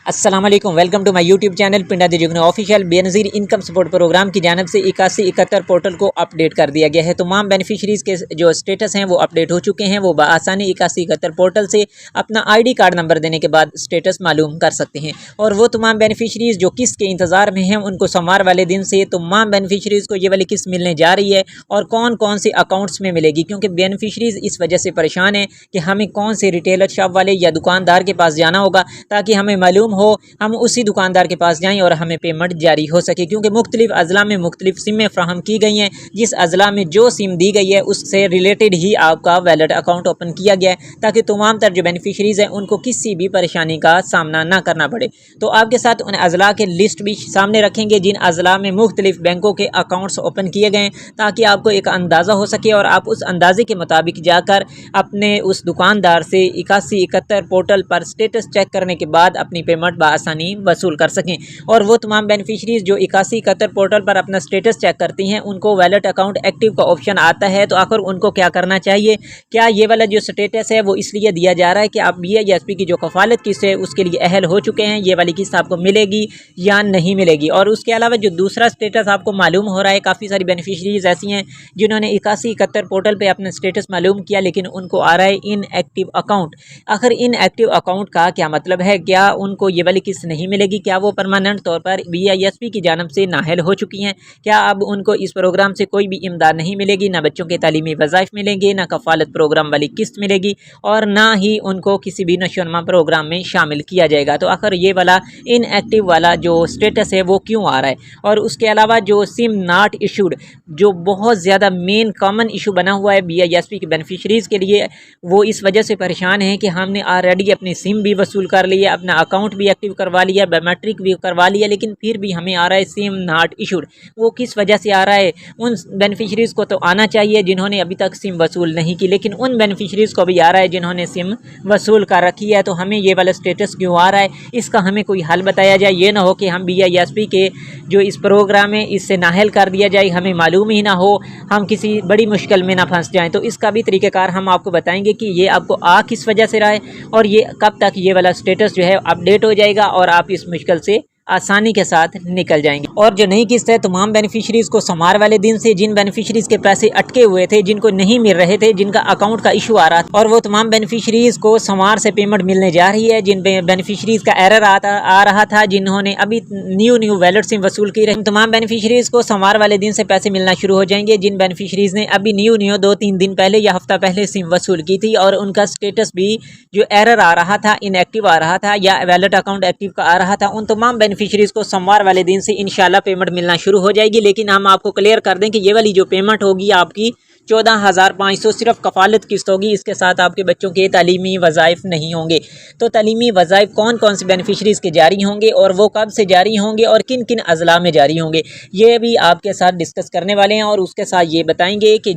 अस्सलाम वालेकुम, welcome to my YouTube channel Pinda Di Jugnu official. Benazir income support program की जानब से 8171 पोर्टल को अपडेट कर दिया गया है। तमाम बेनिफिशरीज़ के जो स्टेटस हैं वो अपडेट हो चुके हैं। वो बआसानी 8171 पोर्टल से अपना ID कार्ड नंबर देने के बाद स्टेटस मालूम कर सकते हैं। और वो तमाम बेनिफिशरीज़ जो किस्त के इंतज़ार में हैं उनको सोमवार वाले दिन से तमाम बेनिफिशरीज़ को ये वाली किस्त मिलने जा रही है और कौन कौन से अकाउंट्स में मिलेगी, क्योंकि बेनिफिशरीज़ इस वजह से परेशान हैं कि हमें कौन से रिटेलर शॉप वाले या दुकानदार के पास जाना होगा ताकि हमें मालूम हो, हम उसी दुकानदार के पास जाएं और हमें पेमेंट जारी हो सके। क्योंकि मुख्तलिफ अजला में मुख्तलिफ सिमें फ्राहम की गई हैं, जिस अजला में जो सिम दी गई है उससे रिलेटेड ही आपका वैलेट अकाउंट ओपन किया गया है ताकि तमाम तर जो बेनिफिशरीज़ हैं उनको किसी भी परेशानी का सामना ना करना पड़े। तो आपके साथ उन अजला के लिस्ट भी सामने रखेंगे जिन अजला में मुख्तलिफ बैंकों के अकाउंट्स ओपन किए गए ताकि आपको एक अंदाज़ा हो सके और आप उस अंदाजे के मुताबिक जाकर अपने उस दुकानदार से 8171 पोर्टल पर स्टेटस चेक करने के बाद अपनी पेमेंट आसानी वसूल कर सकें। और वो तमाम बेनिफिशरीज़ जो 8171 पोर्टल पर अपना स्टेटस चेक करती हैं उनको वैलेट अकाउंट एक्टिव का ऑप्शन आता है। तो आखिर उनको क्या करना चाहिए? क्या ये वाला जो स्टेटस है वो इसलिए दिया जा रहा है कि आप BISP की जो कफ़ालत किस्त है उसके लिए अहल हो चुके हैं, ये वाली किस्त आपको मिलेगी या नहीं मिलेगी। और उसके अलावा जो दूसरा स्टेटस आपको मालूम हो रहा है, काफ़ी सारी बेनिफिशरीज़ ऐसी हैं जिन्होंने 8171 पोर्टल पर अपना स्टेटस मालूम किया लेकिन उनको आ रहा है इनएक्टिव अकाउंट। आखिर इनएक्टिव अकाउंट का क्या मतलब है? क्या उनको ये वाली किस्त नहीं मिलेगी? क्या वो परमानेंट तौर पर BISP की जानब से नाअहल हो चुकी हैं? क्या अब उनको इस प्रोग्राम से कोई भी इमदाद नहीं मिलेगी? ना बच्चों के तालीमी वज़ाइफ मिलेंगे, ना कफ़ालत प्रोग्राम वाली किस्त मिलेगी और ना ही उनको किसी भी नशोनमा प्रोग्राम में शामिल किया जाएगा। तो आखिर ये वाला इनएक्टिव वाला जो स्टेटस है वो क्यों आ रहा है? और उसके अलावा जो सिम नॉट इशूड, जो बहुत ज़्यादा मेन कॉमन इशू बना हुआ है BISP के बेनिफिशरीज़ के लिए, वो इस वजह से परेशान है कि हमने ऑलरेडी अपनी सिम भी वसूल कर ली है, अपना अकाउंट भी एक्टिव करवा लिया, बायोमेट्रिक भी करवा लिया, लेकिन फिर भी हमें आ रहा है सिम नॉट इशूड। वो किस वजह से आ रहा है? उन बेनिफिशरीज़ को तो आना चाहिए जिन्होंने अभी तक सिम वसूल नहीं की, लेकिन उन बेनिफिशरीज़ को भी आ रहा है जिन्होंने सिम वसूल कर रखी है। तो हमें ये वाला स्टेटस क्यों आ रहा है? इसका हमें कोई हल बताया जाए। ये ना हो कि हम BISP के जो इस प्रोग्राम है इससे नाअहल कर दिया जाए, हमें मालूम ही ना हो, हम किसी बड़ी मुश्किल में ना फंस जाएँ। तो इसका भी तरीक़ाकार हम आपको बताएँगे कि ये आपको आ किस वजह से रहा है और ये कब तक ये वाला स्टेटस जो है अपडेट हो जाएगा और आप इस मुश्किल से आसानी के साथ निकल जाएंगे। और जो नई किस्त है तमाम बेनिफिशरीज़ को सोमवार वाले दिन से, जिन बेनिफिशरीज़ के पैसे अटके हुए थे, जिनको नहीं मिल रहे थे, जिनका अकाउंट का इशू आ रहा था, और वो तमाम बेनिफिशरीज़ को सोमवार से पेमेंट मिलने जा रही है। जिन बेनिफिशरीज़ का एरर आ रहा था, जिन्होंने अभी न्यू वैलेट सिम वसूल की रही, तमाम बेनिफिशरीज़ को सोमवार वाले दिन से पैसे मिलना शुरू हो जाएंगे। जिन बेनिफिशरीज़ ने अभी न्यू 2-3 दिन पहले या हफ्ता पहले सिम वसूल की थी और उनका स्टेटस भी जो एरर आ रहा था, इनएक्टिव आ रहा था या वैलेट अकाउंट एक्टिव का आ रहा था, उन तमाम बेनिफिशरीज़ को सोमवार वाले दिन से इंशाल्लाह पेमेंट मिलना शुरू हो जाएगी। लेकिन हम आपको क्लियर कर दें कि ये वाली जो पेमेंट होगी आपकी 14,500 सिर्फ कफ़ालत किस्त होगी। इसके साथ आपके बच्चों के तालीमी वज़ाइफ नहीं होंगे। तो तालीमी वज़ाइफ कौन कौन से बेनिफिशरीज़ के जारी होंगे और वो कब से जारी होंगे और किन किन अजला में जारी होंगे, ये भी आपके साथ डिस्कस करने वाले हैं। और उसके साथ ये बताएंगे कि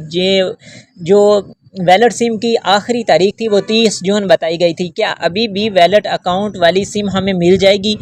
जो वैलेट सिम की आखिरी तारीख थी वो 30 जून बताई गई थी, क्या अभी भी वैलेट अकाउंट वाली सिम हमें मिल जाएगी?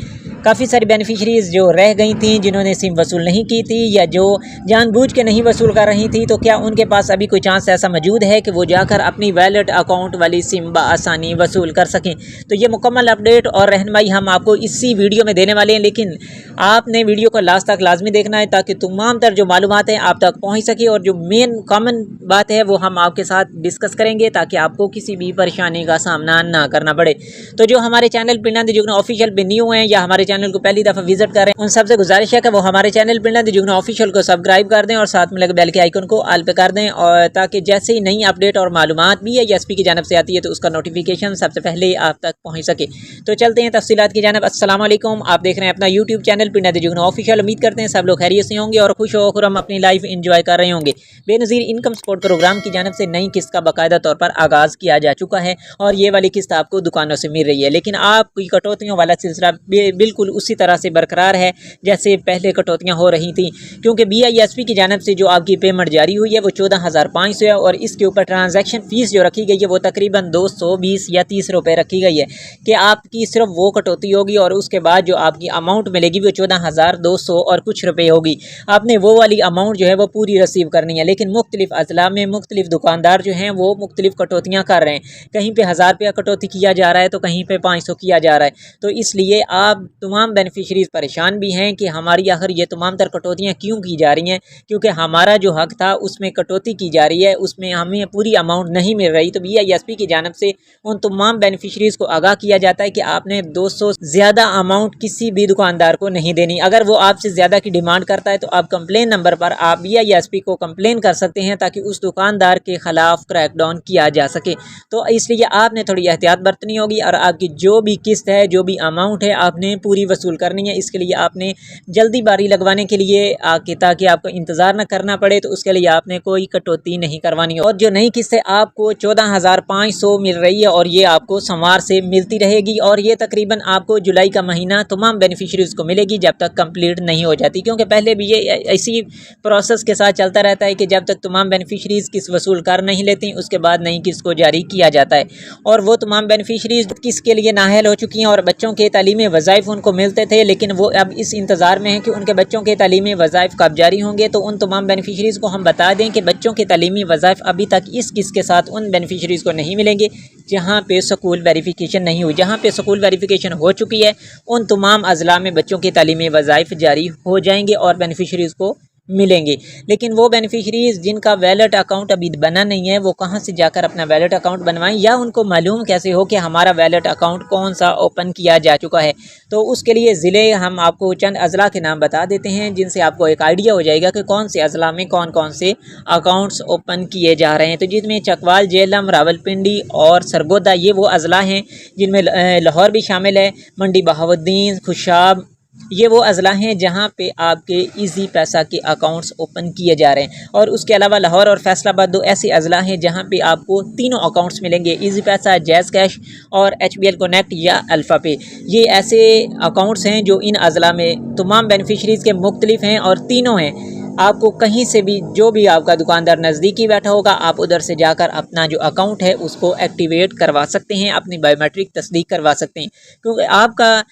काफ़ी सारी बेनिफिशरीज़ जो रह गई थी, जिन्होंने सिम वसूल नहीं की थी या जो जानबूझ के नहीं वसूल कर रही थी, तो क्या उनके पास अभी कोई चांस ऐसा मौजूद है कि वो जाकर अपनी वैलेट अकाउंट वाली सिम बआसानी वसूल कर सकें? तो ये मुकम्मल अपडेट और रहनुमाई हम आपको इसी वीडियो में देने वाले हैं, लेकिन आपने वीडियो को लास्ट तक लाजमी देखना है ताकि तमाम तर जो मालूमात हैं आप तक पहुँच सके। और जो मेन कॉमन बात है वो हम आपके साथ डिस्कस करेंगे ताकि आपको किसी भी परेशानी का सामना ना करना पड़े। तो जो हमारे चैनल पिंडा दी जुगनू ऑफिशियल पे न्यू हैं या हमारे चैनल को पहली दफ़ा विजिट कर रहे हैं, उन सबसे गुजारिश है कि वो हमारे चैनल पिंडा दी जुगनू ऑफिशियल को सब्सक्राइब कर दें और साथ में लगे बेल के आइकन को ऑल पे कर दें, और ताकि जैसे ही नई अपडेट और मालूमात BISP की जानब से आती है तो उसका नोटिफिकेशन सबसे पहले आप तक पहुँच सके। तो चलते हैं तफसीलात की जानब। अस्सलाम वालेकुम, आप देख रहे हैं अपना YouTube channel Pinda Di Jugnu official. उम्मीद करते हैं सब लोग खैरियत से होंगे और खुश हो खुरम अपनी लाइफ इंजॉय कर रहे होंगे। बेनज़ीर इनकम सपोर्ट प्रोग्राम की जानब से नई किस्त का बाकायदा तौर पर आगाज़ किया जा चुका है और ये वाली किस्त आपको दुकानों से मिल रही है, लेकिन आपकी कटौतियों वाला सिलसिला बिल्कुल उसी तरह से बरकरार है जैसे पहले कटौतियाँ हो रही थी। क्योंकि BISP की जानब से जो आपकी पेमेंट जारी हुई है वो 14,500 है और इसके ऊपर ट्रांजैक्शन फ़ीस जो रखी गई है वो तकरीबन 220 या 30 रुपये रखी गई है कि आपकी सिर्फ वो कटौती होगी और उसके बाद जो आपकी अमाउंट मिलेगी वो 14,200 और कुछ रुपये होगी। आपने वो वाली अमाउंट जो है वो पूरी रिसीव करनी है। लेकिन मुख्तलिफ अजला में मुख्तलिफ दुकानदार जो हैं वो मुख्तलिफ कटौतियाँ कर रहे हैं। कहीं पे 1000 रुपया कटौती किया जा रहा है तो कहीं पे 500 किया जा रहा है। तो इसलिए आप तमाम बेनिफिशरीज़ परेशान भी हैं कि हमारी आखिर ये तमाम तर कटौतियाँ क्यों की जा रही हैं, क्योंकि हमारा जो हक था उसमें कटौती की जा रही है, उसमें हमें पूरी अमाउंट नहीं मिल रही। तो BISP की जानिब से उन तमाम बेनिफिशरीज़ को आगाह किया जाता है कि आपने 200 ज़्यादा अमाउंट किसी भी दुकानदार को नहीं देनी। अगर वो आपसे ज़्यादा की डिमांड करता है तो आप कंप्लेन नंबर पर आप BISP को कंप्लेन कर सकते हैं ताकि उस दुकानदार के ख़िलाफ़ क्रैकडाउन किया जा सके। तो इसलिए आपने थोड़ी एहतियात बरतनी होगी और आपकी जो भी किस्त है, जो भी अमाउंट है, आपने पूरी वसूल करनी है। इसके लिए आपने जल्दी बारी लगवाने के लिए ताकि आपको इंतज़ार न करना पड़े, तो उसके लिए आपने कोई कटौती नहीं करवानी। और जो नई किस्त है आपको 14,500 मिल रही है और ये आपको सोमवार से मिलती रहेगी और ये तकरीबन आपको जुलाई का महीना तमाम बेनिफिशरीज़ को मिलेगी जब तक कंप्लीट नहीं हो जाती। क्योंकि पहले भी ये इसी प्रोसेस के साथ चलता रहता है कि जब तक तमाम बेनिफिशरीज़ किस्त वसूल कर नहीं लेती उसके बाद नई किस्त को जारी किया जाता है। और वो तमाम बेनिफिशरीज़ किस्त के लिए नाअहल हो चुकी हैं और बच्चों के तालीमी वज़ाइफ उनको मिलते थे, लेकिन वो अब इस इंतज़ार में है कि उनके बच्चों के तालीमी वज़ाइफ कब जारी होंगे। तो उन तमाम बेनिफिशरीज़ को हम बता दें कि बच्चों के तालीमी वज़ाइफ अभी तक इस किस्त के साथ उन बेनिफिशरीज़ को नहीं मिलेंगे जहाँ पे स्कूल वेरिफिकेशन नहीं हुई। जहाँ पे स्कूल वेरिफिकेशन हो चुकी है उन तमाम अज़ला में बच्चों के तालीमी वज़ाइफ जारी हो जाएंगे और बेनिफिशरीज़ को मिलेंगे। लेकिन वो बेनिफिशरीज़ जिनका वैलेट अकाउंट अभी बना नहीं है वो कहाँ से जाकर अपना वैलेट अकाउंट बनवाएं, या उनको मालूम कैसे हो कि हमारा वैलेट अकाउंट कौन सा ओपन किया जा चुका है। तो उसके लिए ज़िले हम आपको चंद अज़ला के नाम बता देते हैं जिनसे आपको एक आइडिया हो जाएगा कि कौन से अज़ला में कौन कौन से अकाउंट्स ओपन किए जा रहे हैं। तो जिसमें चकवाल, जेहलम, रावलपिंडी और सरगोदा ये वो अज़ला हैं जिनमें लाहौर भी शामिल है, मंडी बहाउद्दीन, खुशाब, ये वो अज़ला हैं जहाँ पे आपके इजी पैसा के अकाउंट्स ओपन किए जा रहे हैं। और उसके अलावा लाहौर और फैसलाबाद दो ऐसे अज़ला हैं जहाँ पे आपको तीनों अकाउंट्स मिलेंगे, इजी पैसा, जैज़ कैश और HBL कनेक्ट या अल्फ़ा पे। ये ऐसे अकाउंट्स हैं जो इन अज़ला में तमाम बेनिफिशरीज़ के मुख्तलिफ हैं और तीनों हैं। आपको कहीं से भी जो भी आपका दुकानदार नज़दीकी बैठा होगा आप उधर से जाकर अपना जो अकाउंट है उसको एक्टिवेट करवा सकते हैं, अपनी बायोमेट्रिक तस्दीक करवा सकते हैं। क्योंकि आपका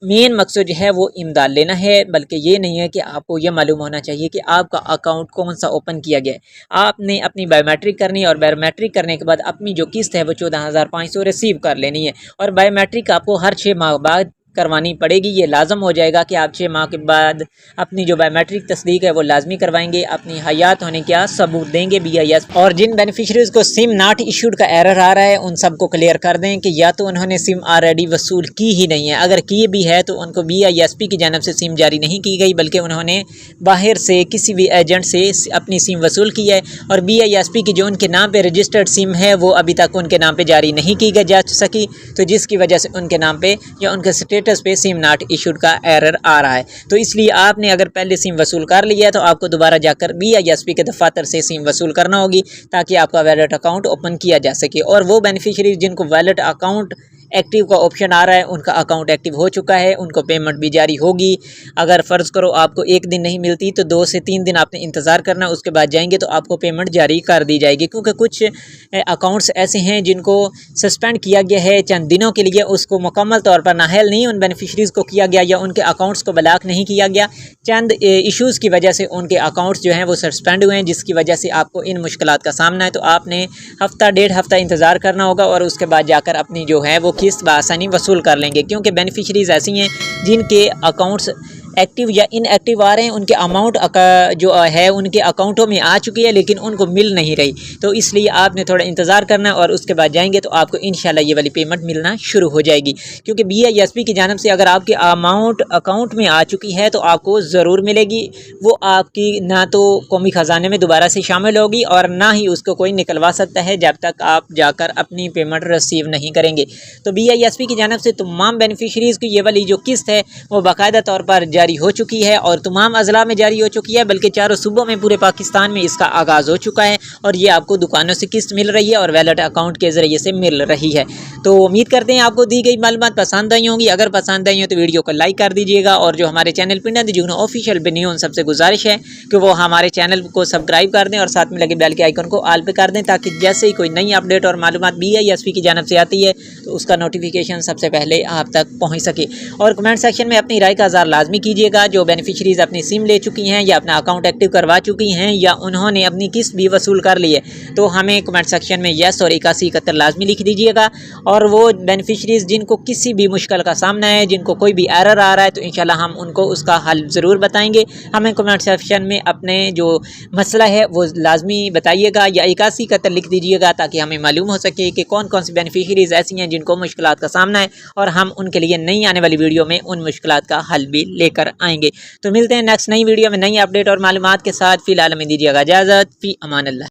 मेन मकसद जो है वो इमदाद लेना है, बल्कि ये नहीं है कि आपको ये मालूम होना चाहिए कि आपका अकाउंट कौन सा ओपन किया गया है। आपने अपनी बायोमेट्रिक करनी है और बायोमेट्रिक करने के बाद अपनी जो किस्त है वो 14,500 रिसीव कर लेनी है। और बायोमेट्रिक आपको हर 6 माह बाद करवानी पड़ेगी। ये लाजम हो जाएगा कि आप 6 माह के बाद अपनी जो बायोमेट्रिक तस्दीक है वो लाजमी करवाएंगे, अपनी हयात होने का सबूत देंगे BIS। और जिन बेनिफिशरीज़ को सिम नॉट इशूड का एरर आ रहा है उन सबको क्लियर कर दें कि या तो उन्होंने सिम ऑलरेडी वसूल की ही नहीं है, अगर की भी है तो उनको BISP की जानब से सिम जारी नहीं की गई बल्कि उन्होंने बाहर से किसी भी एजेंट से अपनी सिम वसूल की है। और BISP की जो उनके नाम पर रजिस्टर्ड सिम है वो अभी तक उनके नाम पर जारी नहीं की जा सकी, तो जिसकी वजह से उनके नाम पर या उनके स्टेटस पे सिम नॉट इशूड का एरर आ रहा है। तो इसलिए आपने अगर पहले सिम वसूल कर लिया है तो आपको दोबारा जाकर BISP के दफातर से सिम वसूल करना होगी ताकि आपका वैलेट अकाउंट ओपन किया जा सके। और वो बेनिफिशरीज जिनको वैलेट अकाउंट एक्टिव का ऑप्शन आ रहा है उनका अकाउंट एक्टिव हो चुका है, उनको पेमेंट भी जारी होगी। अगर फ़र्ज़ करो आपको एक दिन नहीं मिलती तो 2 से 3 दिन आपने इंतज़ार करना, उसके बाद जाएंगे तो आपको पेमेंट जारी कर दी जाएगी। क्योंकि कुछ अकाउंट्स ऐसे हैं जिनको सस्पेंड किया गया है चंद दिनों के लिए, उसको मुकम्मल तौर पर नाअहल नहीं उन बेनिफिशरीज़ को किया गया या उनके अकाउंट्स को ब्लॉक नहीं किया गया, चंद इशूज़ की वजह से उनके अकाउंट्स जो हैं वो सस्पेंड हुए हैं, जिसकी वजह से आपको इन मुश्किलात का सामना है। तो आपने हफ़्ता 1.5 हफ़्ता इंतज़ार करना होगा और उसके बाद जाकर अपनी जो है वो किस्त बआसानी वसूल कर लेंगे। क्योंकि बेनिफिशरीज़ ऐसी हैं जिनके अकाउंट्स एक्टिव या इनएक्टिव आ रहे हैं, उनके अमाउंट जो है उनके अकाउंटों में आ चुकी है लेकिन उनको मिल नहीं रही। तो इसलिए आपने थोड़ा इंतज़ार करना है और उसके बाद जाएंगे तो आपको इंशाल्लाह ये वाली पेमेंट मिलना शुरू हो जाएगी। क्योंकि BISP की जानिब से अगर आपकी अमाउंट अकाउंट में आ चुकी है तो आपको ज़रूर मिलेगी, वो आपकी ना तो कौमी ख़जाने में दोबारा से शामिल होगी और ना ही उसको कोई निकलवा सकता है जब तक आप जाकर अपनी पेमेंट रिसीव नहीं करेंगे। तो BISP की जानिब से तमाम बेनिफिशरीज़ की ये वाली जो किस्त है वो बाकायदा तौर पर जारी हो चुकी है और तमाम अज़ला में जारी हो चुकी है, बल्कि चारों सूबों में पूरे पाकिस्तान में इसका आगाज़ हो चुका है और ये आपको दुकानों से किस्त मिल रही है और वैलेट अकाउंट के ज़रिए से मिल रही है। तो उम्मीद करते हैं आपको दी गई मालूमात पसंद आई होंगी। अगर पसंद आई हो तो वीडियो को लाइक कर दीजिएगा और जो हमारे चैनल पिंडा दी जुगनू ऑफिशियल बनी उन सबसे गुजारिश है कि वो हमारे चैनल को सब्सक्राइब कर दें और साथ में लगे बेल के आइकन को ऑल पे कर दें ताकि जैसे ही कोई नई अपडेट और मालूमात BISP की जानिब से आती है तो उसका नोटिफिकेशन सबसे पहले आप तक पहुँच सके। और कमेंट सेक्शन में अपनी राय का इज़हार लाजमी कीजिए। दीजिएगा जो बेनिफिशरीज़ अपनी सिम ले चुकी हैं या अपना अकाउंट एक्टिव करवा चुकी हैं या उन्होंने अपनी किस्त भी वसूल कर ली है, तो हमें कमेंट सेक्शन में यस और 8171 लाजमी लिख दीजिएगा। और वो बेनिफिशरीज़ जिनको किसी भी मुश्किल का सामना है, जिनको कोई भी एरर आ रहा है, तो इंशाल्लाह हम उनको उसका हल ज़रूर बताएंगे। हमें कमेंट सेक्शन में अपने जो मसला है वो लाजमी बताइएगा या 8171 लिख दीजिएगा, ताकि हमें मालूम हो सके कि कौन कौन सी बेनिफिशरीज़ ऐसी हैं जिनको मुश्किलात का सामना है, और हम उनके लिए नई आने वाली वीडियो में उन मुश्किलात का हल भी लेकर आएंगे। तो मिलते हैं नेक्स्ट नई वीडियो में नई अपडेट और मालूमात के साथ। फिलहाल हमें दीजिएगा इजाज़त। फी अमान अल्लाह।